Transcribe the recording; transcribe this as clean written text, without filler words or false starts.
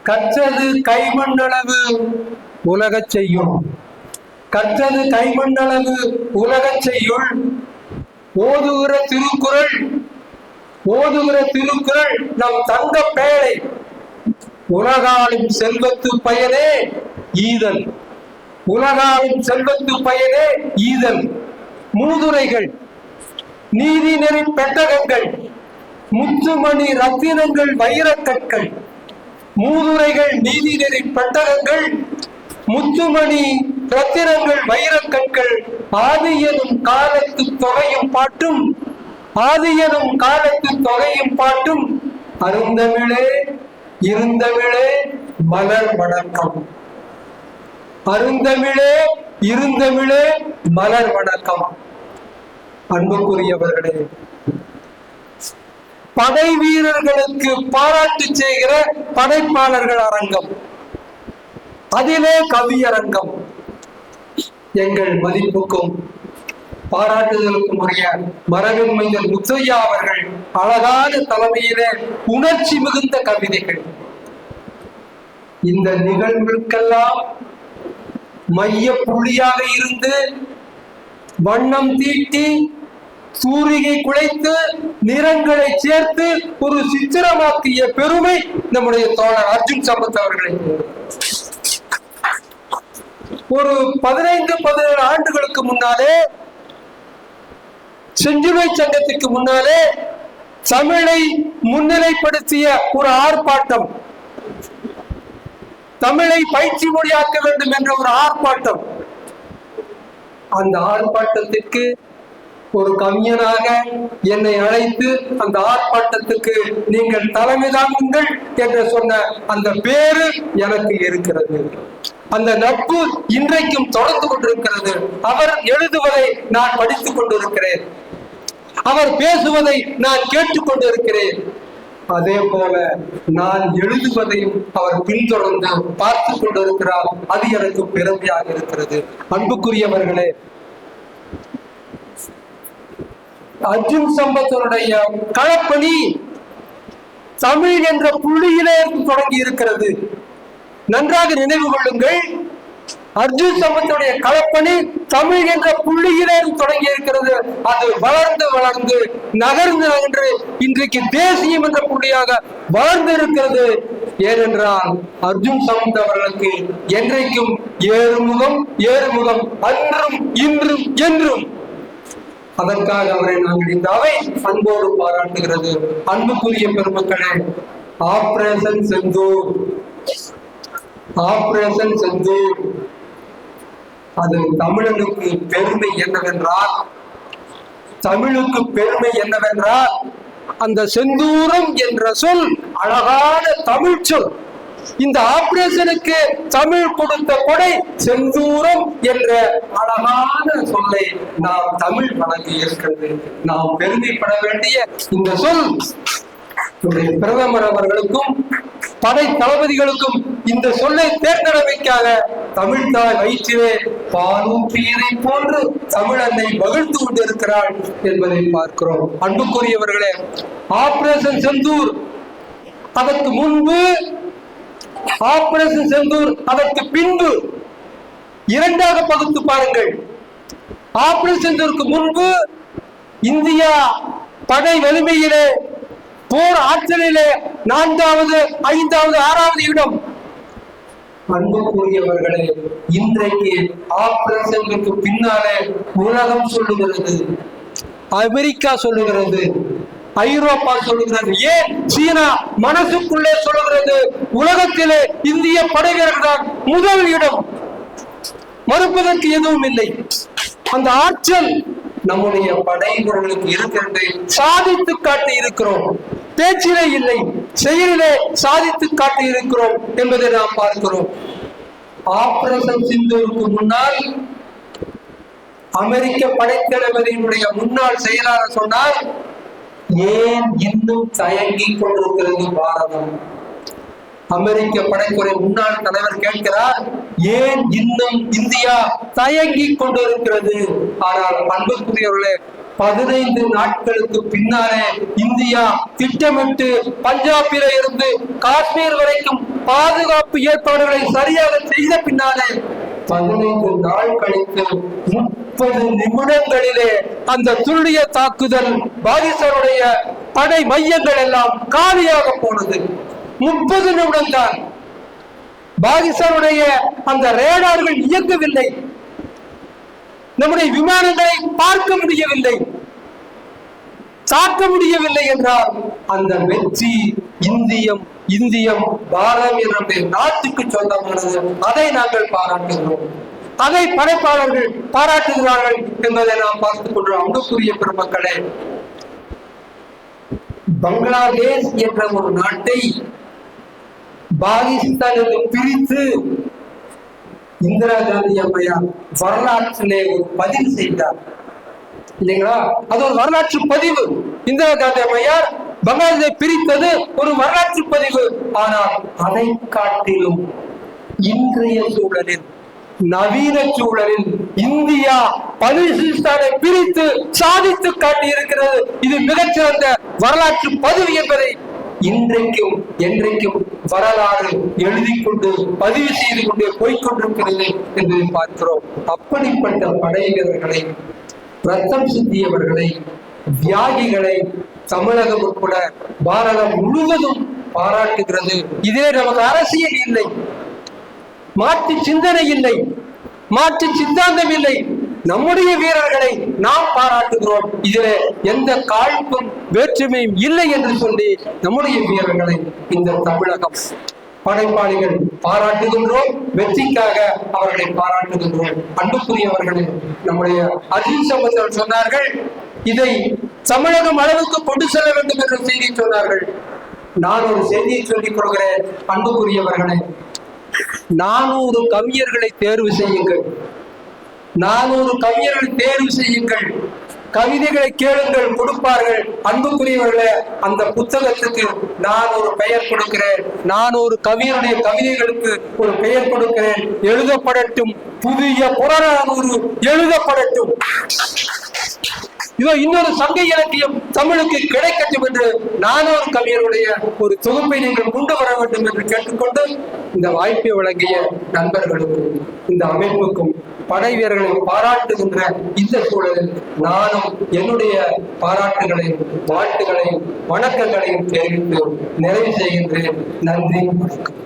கற்றது கைமண்ணளவு உலகச் செய்யும். கற்றது கைமண்ணளவு உலகச் செய்யுள். ஓதுகிற திருக்குறள் நம் தங்க பேழை. உலகாலும் செல்வத்து பயனே ஈதல். உலகாலும் செல்வத்து பயனே ஈதல். மூதுரைகள், நீதி நெறி பெட்டகங்கள், முத்துமணி ரத்தினங்கள், வைரக்கற்கள். மூதுரைகள், நீதி நெறி பெட்டகங்கள், முத்துமணி ரத்தினங்கள், வைரக்கற்கள். ஆதியனும் காலத்து தொகையும் பாட்டும், ஆதியனும் காலத்து தொகையும் பாட்டும். அருந்தமிழே இருந்தமிழே மலர் வணக்கம். அருந்தமிழே இருந்தமிழே மலர் வணக்கம். அன்புக்குரியவர்களே, படை வீரர்களுக்கு பாராட்டு செய்கிற படைப்பாளர்கள் அரங்கம், அதிலே கவியரங்கம். எங்கள் மதிப்புக்கும் பாராட்டுதலுக்கும் உரிய மரபின் மைந்தர் முத்தையா அவர்கள் அழகான தலைமையிலே உணர்ச்சி மிகுந்த கவிதைகள். இந்த நிகழ்வுக்கெல்லாம் மைய புள்ளியாக இருந்து வண்ணம் தீட்டி சூரிகை குலைத்து நிறங்களை சேர்த்து ஒரு சித்திரமாக்கிய பெருமை நம்முடைய தோழர் அர்ஜுன் சம்பத் அவர்களை. ஒரு 15-17 ஆண்டுகளுக்கு முன்னாலே செஞ்சிலுவை சங்கத்துக்கு முன்னாலே தமிழை முன்னிலைப்படுத்திய ஒரு ஆர்ப்பாட்டம், தமிழை பயிற்சி மொழியாக்க வேண்டும் என்ற ஒரு ஆர்ப்பாட்டம். அந்த ஆர்ப்பாட்டத்திற்கு ஒரு கவிஞனாக என்னை அழைத்து அந்த ஆர்ப்பாட்டத்துக்கு நீங்கள் தலைமை தாங்குங்கள் என்று சொன்ன அந்த பேரு எனக்கு இருக்கிறது. அந்த நட்பு இன்றைக்கும் தொடர்ந்து கொண்டிருக்கிறது. அவர் எழுதுவதை நான் படித்துக் கொண்டிருக்கிறேன், அவர் பேசுவதை நான் கேட்டுக்கொண்டிருக்கிறேன். அதே போல நான் எழுதுவதையும் அவர் பின்தொடர்ந்து பார்த்து கொண்டிருக்கிறார். அது எனக்கு பெருமையாக இருக்கிறது. அன்புக்குரியவர்களே, அர்ஜுன் சம்பத்தனுடைய களப்பணி தமிழ் என்ற புள்ளியிலே தொடங்கி இருக்கிறது. நன்றாக நினைவு கொள்ளுங்கள், அர்ஜுன் சம்பத்துடைய களப்பணி தமிழ் என்ற புள்ளியிலே தொடங்கி இருக்கிறது. அது வளர்ந்து வளர்ந்து நகர்ந்து இன்றைக்கு தேசியம் என்ற புள்ளியாக வளர்ந்து இருக்கிறது. ஏனென்றால் அர்ஜுன் சம்பத் அவர்களுக்கு என்றைக்கும் ஏறுமுகம் அன்றும் இன்றும் என்றும். அதற்காக அவரை நாங்கள் இந்த அவை அன்போடு பாராட்டுகிறது. அன்புக்குரிய பெருமக்களே, ஆபரேஷன் செந்தூர், ஆபரேஷன் செந்தூர் அது தமிழனுக்கு பெருமை என்னவென்றால், தமிழுக்கு பெருமை என்னவென்றால் அந்த செந்தூரம் என்ற சொல் அழகான தமிழ் சொல். இந்த ஆபரேஷனுக்கு தமிழ் கொடுத்த கொடை செந்தூரம் என்ற அழகான சொல்லை நாம் தமிழ் வழங்கி இருக்கிறது. நாம் பெருமைப்பட வேண்டிய இந்த சொல் பிரதமர் அவர்களுக்கும் படை தளபதிகளுக்கும் இந்த சொல்லை தேர்ந்தெடுமைக்காக தமிழ்தாய் வயிற்றிலே பாலூற்றியதை போன்று தமிழன்னை மகிழ்ந்து கொண்டிருக்கிறாள் என்பதை பார்க்கிறோம். அன்புக்குரியவர்களே, ஆபரேஷன் செந்தூர் அதற்கு முன்பு, ஆபரேஷன் செந்தூர் அதற்கு பின்பு இரண்டாக பகுத்து பாருங்கள். ஆபரேஷன் செந்தூருக்கு முன்பு இந்தியா படை வலிமையிலே, போர் ஆற்றலிலே 4வது, 5வது, 6வது இடம். அன்புக்குரியவர்களே, இன்றைக்கு ஆபரேஷனுக்கு பின்னாலே உலகம் சொல்லுகிறது, அமெரிக்கா சொல்லுகிறது, ஐரோப்பா சொல்லுகிறது, ஏன் சீனா மனசுக்குள்ளே சொல்லுகிறது, உலகத்திலே இந்திய படை வீரர்கள் முதல் இடம். மறுப்பதற்கு எதுவும் இல்லை. அந்த ஆற்றல் நம்முடைய படை வீரர்களுக்கு இருக்கிறது. சாதித்து காட்டி இருக்கிறோம். பேச்சிலே இல்லை, செயலிலே சாதித்து காட்டி இருக்கிறோம் என்பதை நாம் பார்க்கிறோம். ஆபரேஷன் சிந்தூருக்கு முன்னால் அமெரிக்க படைத்தளபதியினுடைய முன்னாள் செயலாளர் சொன்னார், ஏன் இன்னும் தயங்கி கொண்டிருக்கிறது பாரதம்? அமெரிக்க படைத்துறை முன்னாள் தலைவர் கேட்கிறார், ஏன் இன்னும் இந்தியா தயங்கி கொண்டிருக்கிறது? ஆனால் அன்புக்குரியவர்களே, 15 நாட்களுக்கு பின்னாலே இந்தியா திட்டமிட்டு பஞ்சாபில இருந்து காஷ்மீர் வரைக்கும் பாதுகாப்பு ஏற்பாடுகளை சரியாக செய்த பின்னாலே 15 நாள் கழித்து 30 நிமிடங்களிலே அந்த துல்லிய தாக்குதல் பாகிஸ்தானுடைய படை மையங்கள் எல்லாம் காலியாக போனது. 30 நிமிடம் தான். பாகிஸ்தானுடைய அந்த ரேடார்கள் இயங்கவில்லை, நம்முடைய விமானங்களை பார்க்க முடியவில்லை, தாக்க முடியவில்லை என்றால் அந்த வெற்றி இந்தியம் பாரதம் என்ற நாட்டுக்கு சொந்தமானது. அதை நாங்கள் பாராட்டுகிறோம், அதை படைப்பாளர்கள் பாராட்டுகிறார்கள் என்பதை நாம் பார்த்துக் கொள்கிறோம். அன்புக்குரிய பெருமக்களே, பங்களாதேஷ் என்ற ஒரு நாட்டை பாகிஸ்தானிலிருந்து பிரித்து இந்திரா காந்தி அம்மையார் வரலாற்றிலே ஒரு பதிவு செய்தார் இல்லைங்களா? அது ஒரு வரலாற்று பதிவு. இந்திரா காந்தி அம்மையார் பங்களாதேஷை பிரித்தது ஒரு வரலாற்று பதிவு. ஆனால் அதை காட்டிலும் இன்றைய சூழலில், நவீன சூழலில் இந்தியா பலுசிஸ்தானை பிரித்து சாதித்து காட்டி இருக்கிறது. இது மிகச்சிறந்த வரலாற்று பதிவு என்பதை இன்றைக்கும் என்றைக்கும் வரலாறு எழுதி கொண்டு பதிவு செய்து கொண்டே போய்கொண்டிருக்கிறது என்பதை பார்க்கிறோம். அப்படிப்பட்ட படை வீரர்களை, ரத்தம் சிந்தியவர்களை, தியாகிகளை தமிழகம் உட்பட பாரதம் முழுவதும் பாராட்டுகிறது. இதே நமக்கு அரசியல் இல்லை, மாற்று சிந்தனை இல்லை, மாற்று சித்தாந்தம் இல்லை. நம்முடைய வீரர்களை நாம் பாராட்டுகிறோம். இதிலே எந்த காழ்ப்பும் வேற்றுமையும் இல்லை என்று சொல்லி நம்முடைய வீரர்களை இந்த தமிழகம் படைப்பாளிகள் பாராட்டுகின்றோம். வெற்றிக்காக அவர்களை பாராட்டுகின்றோம். அன்புக்குரியவர்களே, நம்முடைய அஜித் சம்பந்தர் சொன்னார்கள், இதை தமிழகம் அளவுக்கு கொண்டு செல்ல வேண்டும் என்ற செய்தி சொன்னார்கள். நான் ஒரு செய்தியை சொல்லிக் கொள்கிறேன். அன்புக்குரியவர்களே, 400 கவிஞர்களை தேர்வு செய்யுங்கள், 400 கவிஞர்களை தேர்வு செய்யுங்கள், கவிதைகளை கேளுங்கள், கொடுப்பார்கள். அன்புக்குரியவர்களே, அந்த புத்தகத்துக்கு நான் ஒரு பெயர் கொடுக்கிறேன். 400 கவிஞருடைய கவிதைகளுக்கு ஒரு பெயர் கொடுக்கிறேன். எழுதப்படட்டும், புதிய புறநானூறு எழுதப்படட்டும். இதோ இன்னொரு சங்க இலக்கியம் தமிழுக்கு கிடைக்கட்டும் என்று 400 கவிஞருடைய ஒரு தொகுப்பை நீங்கள் கொண்டு வர வேண்டும் என்று கேட்டுக்கொண்டு, இந்த வாய்ப்பை வழங்கிய நண்பர்களுக்கும் இந்த அமைப்புக்கும் படை வீரர்களை பாராட்டுகின்ற இந்த சூழலில் நானும் என்னுடைய பாராட்டுகளையும் வாழ்த்துகளையும் வணக்கங்களையும் தெரிவித்து நிறைவு செய்கின்றேன். நன்றி, வணக்கம்.